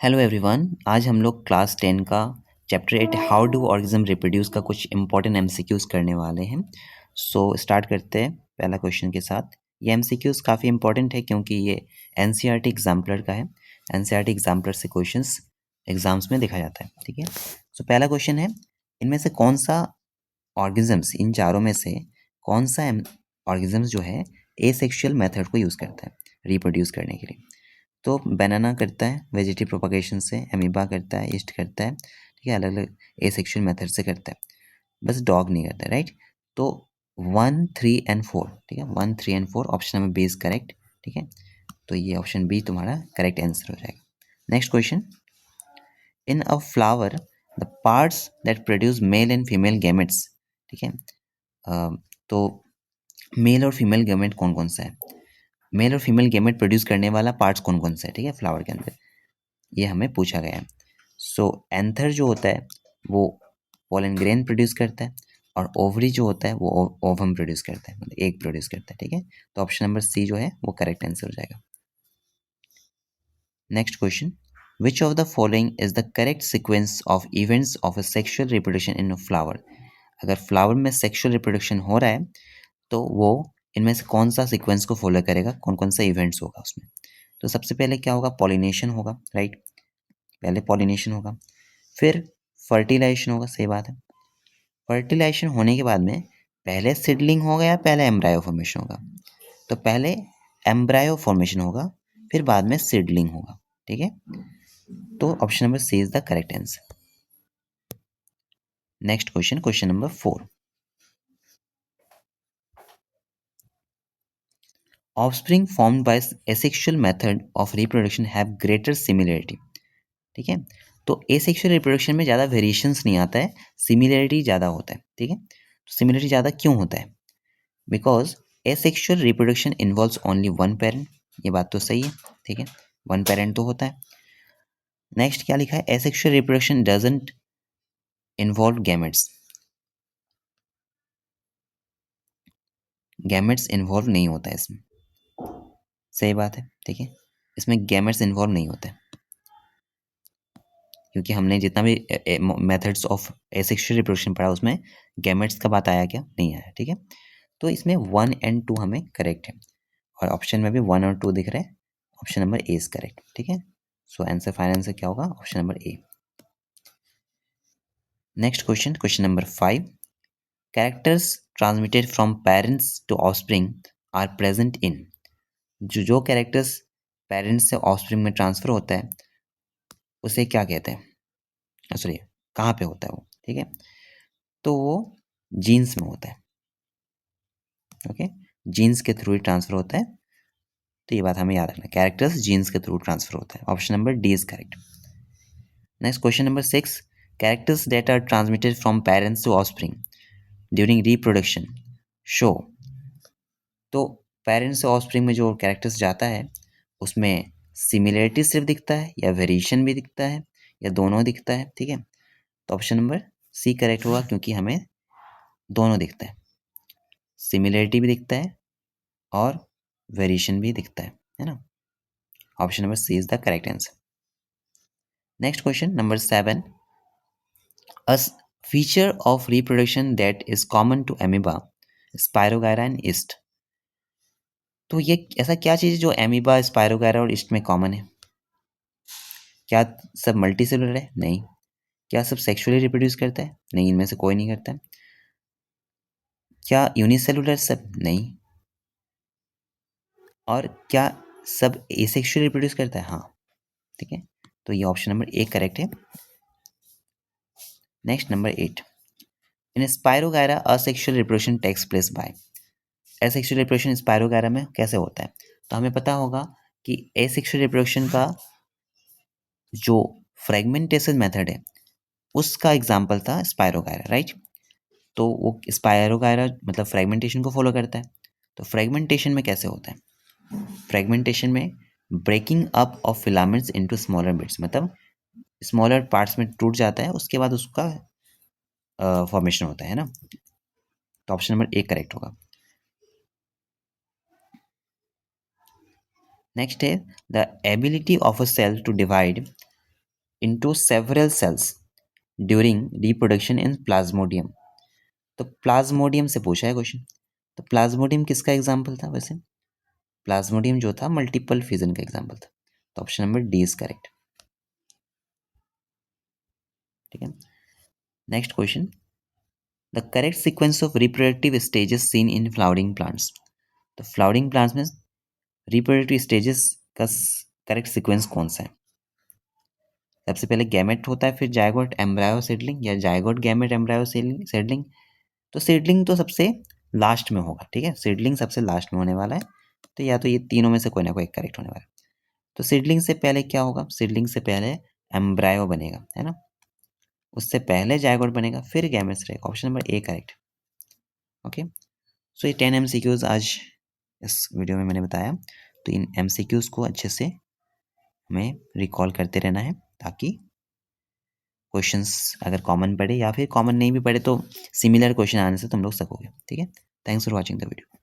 Hello everyone, आज हम लोग क्लास 10 का chapter 8 how do organism reproduce का कुछ इंपॉर्टेंट एमसीक्यूज करने वाले हैं। सो स्टार्ट करते हैं पहला क्वेश्चन के साथ। ये एमसीक्यूज काफ़ी इंपॉर्टेंट है क्योंकि ये एनसीईआरटी एग्जाम्पलर का है। एनसीईआरटी एग्जाम्पलर से क्वेश्चंस एग्जाम्स में देखा जाता है। ठीक है, सो पहला क्वेश्चन है, इनमें से कौन सा ऑर्गेनिजम्स, इन चारों में से कौन सा ऑर्गेनिजम्स जो है एसेक्सुअल मेथड को यूज़ करता है रिप्रोड्यूस करने के लिए। तो बनाना करता है वेजिटेटिव प्रोपगेशन से, अमीबा करता है, ईस्ट करता है, ठीक है, अलग अलग एसेक्सुअल मेथड से करता है, बस डॉग नहीं करता है, राइट। तो 1, 3 एंड 4, ठीक है, 1, 3 and 4 option number B is correct. ठीक है, तो ये ऑप्शन बी तुम्हारा करेक्ट आंसर हो जाएगा। Next question, in a flower the parts that produce male and female gametes, ठीक है, तो मेल और फीमेल गैमेट कौन कौन सा है, मेल और फीमेल गैमेट प्रोड्यूस करने वाला पार्ट्स कौन कौन सा है, ठीक है, फ्लावर के अंदर, ये हमें पूछा गया है। सो एंथर जो होता है वो पोलन ग्रेन प्रोड्यूस करता है, और ओवरी जो होता है वो ओवम प्रोड्यूस करता है, मतलब एग प्रोड्यूस करता है। ठीक है, तो ऑप्शन नंबर सी जो है वो करेक्ट आंसर हो जाएगा। Next question, which of the following is the correct sequence of events of a sexual reproduction in a flower. अगर फ्लावर में सेक्सुअल रिप्रोडक्शन हो रहा है तो वो इनमें से कौन सा सीक्वेंस को फॉलो करेगा, कौन कौन सा इवेंट्स होगा उसमें। तो सबसे पहले क्या होगा, पॉलिनेशन होगा, राइट, पहले पॉलिनेशन होगा, फिर फर्टिलाइजेशन होगा, सही बात है। फर्टिलाइजेशन होने के बाद में पहले सीडलिंग होगा या पहले एम्ब्रायो फॉर्मेशन होगा, तो पहले एम्ब्रायो फॉर्मेशन होगा, फिर बाद में सीडलिंग होगा। ठीक है, तो option number C is the correct answer. Next question, question number 4, offspring formed by asexual method of reproduction have greater similarity. ठीक है, तो एसेक्सुअल रिप्रोडक्शन में ज़्यादा वेरिएशंस नहीं आता है, सिमिलरिटी ज़्यादा होता है। ठीक है, तो सिमिलरिटी ज़्यादा क्यों होता है, because asexual reproduction involves only one parent, ये बात तो सही है। ठीक है, वन पेरेंट तो होता है। नेक्स्ट क्या लिखा है, asexual reproduction doesn't involve gametes, gametes involve नहीं होता है इसमें, सही बात है। ठीक है, इसमें गैमेट्स इन्वॉल्व नहीं होते हैं, क्योंकि हमने जितना भी मेथड्स ऑफ एसेक्सुअल रिप्रोडक्शन पढ़ा उसमें गैमेट्स का बात आया क्या, नहीं आया। ठीक है, तो इसमें 1 एंड 2 हमें करेक्ट है, और ऑप्शन में भी 1 और 2 दिख रहे हैं, option number A is correct. ठीक है, सो आंसर, फाइनल आंसर क्या होगा, option number A. Next question, question number 5, characters transmitted from parents to offspring are present in, जो कैरेक्टर्स पेरेंट्स से ऑफस्प्रिंग में ट्रांसफर होता है उसे क्या कहते हैं, सॉरी, कहाँ पे होता है वो। ठीक है, तो वो जीन्स में होता है। ओके, जीन्स के थ्रू ही ट्रांसफर होता है, तो ये बात हमें याद रखना, कैरेक्टर्स जीन्स के थ्रू ट्रांसफर होता है, option number D is correct. Next question number 6, characters that are transmitted from parents to offspring during reproduction show, तो पेरेंट्स से ऑफस्प्रिंग में जो कैरेक्टर्स जाता है उसमें सिमिलरिटी सिर्फ दिखता है या वेरिएशन भी दिखता है या दोनों दिखता है। ठीक है, तो ऑप्शन नंबर सी करेक्ट होगा, क्योंकि हमें दोनों दिखता है, सिमिलरिटी भी दिखता है और वेरिएशन भी दिखता है ना। Option number C is the correct answer. Next question number 7, a feature of reproduction that is common to amoeba, spirogyra and yeast, तो ये ऐसा क्या चीज़ है जो एमीबा, स्पायरोगायरा और ईस्ट में कॉमन है। क्या सब मल्टी सेलुलर है, नहीं। क्या सब सेक्सुअली रिप्रोड्यूस करता है, नहीं, इनमें से कोई नहीं करता है। क्या यूनिसेलुलर सब, नहीं। और क्या सब एसेक्सुअली रिप्रोड्यूस करता है, हाँ। ठीक है, तो ये ऑप्शन नंबर ए करेक्ट है। Next number 8, in spirogyra asexual reproduction takes place by, asexual reproduction spirogyra में कैसे होता है, तो हमें पता होगा कि एसेक्सुअल रिप्रोडक्शन का जो फ्रेगमेंटेशन मेथड है उसका एग्जाम्पल था स्पायरोगायरा, राइट। तो वो स्पायरोगायरा मतलब फ्रेगमेंटेशन को फॉलो करता है, तो फ्रेगमेंटेशन में कैसे होता है, फ्रेगमेंटेशन में breaking up of filaments into smaller bits, मतलब स्मॉलर पार्ट्स में टूट जाता है, उसके बाद उसका फॉर्मेशन होता है ना, तो ऑप्शन नंबर ए करेक्ट होगा। नेक्स्ट है the ability of a cell to divide into several cells during reproduction in plasmodium। तो प्लाज्मोडियम से पूछा है क्वेश्चन। तो प्लाज्मोडियम किसका एग्जाम्पल था वैसे? प्लाज्मोडियम जो था मल्टीपल फिजन का एग्जाम्पल था। तो option number D is correct. ठीक है, next question, the correct sequence of reproductive stages seen in flowering plants. तो फ्लावरिंग प्लांट्स में रिप्रोडक्टिव स्टेजेस का करेक्ट सीक्वेंस कौन सा है? सबसे पहले गैमेट होता है, फिर जायगोट एम्ब्रायो सीडलिंग, या जायगोट गैमेट एम्ब्रायो सीडलिंग। तो सीडलिंग तो सबसे लास्ट में होगा। ठीक है, सीडलिंग सबसे लास्ट में होने वाला है। तो या तो ये तीनों में से कोई ना कोई करेक्ट होने वाला है। तो सीडलिंग से पहले क्या होगा? सीडलिंग से पहले एम्ब्रायो बनेगा, है ना। उससे पहले जायगोट बनेगा, फिर गैमेट्स रहेगा। Option number A correct. Okay, so ये 10 MCQs आज इस वीडियो में मैंने बताया। तो इन MCQs को अच्छे से हमें रिकॉल करते रहना है, ताकि क्वेश्चंस अगर कॉमन पड़े या फिर कॉमन नहीं भी पड़े तो सिमिलर क्वेश्चन आने से तुम लोग सकोगे। ठीक है, thanks for watching the video.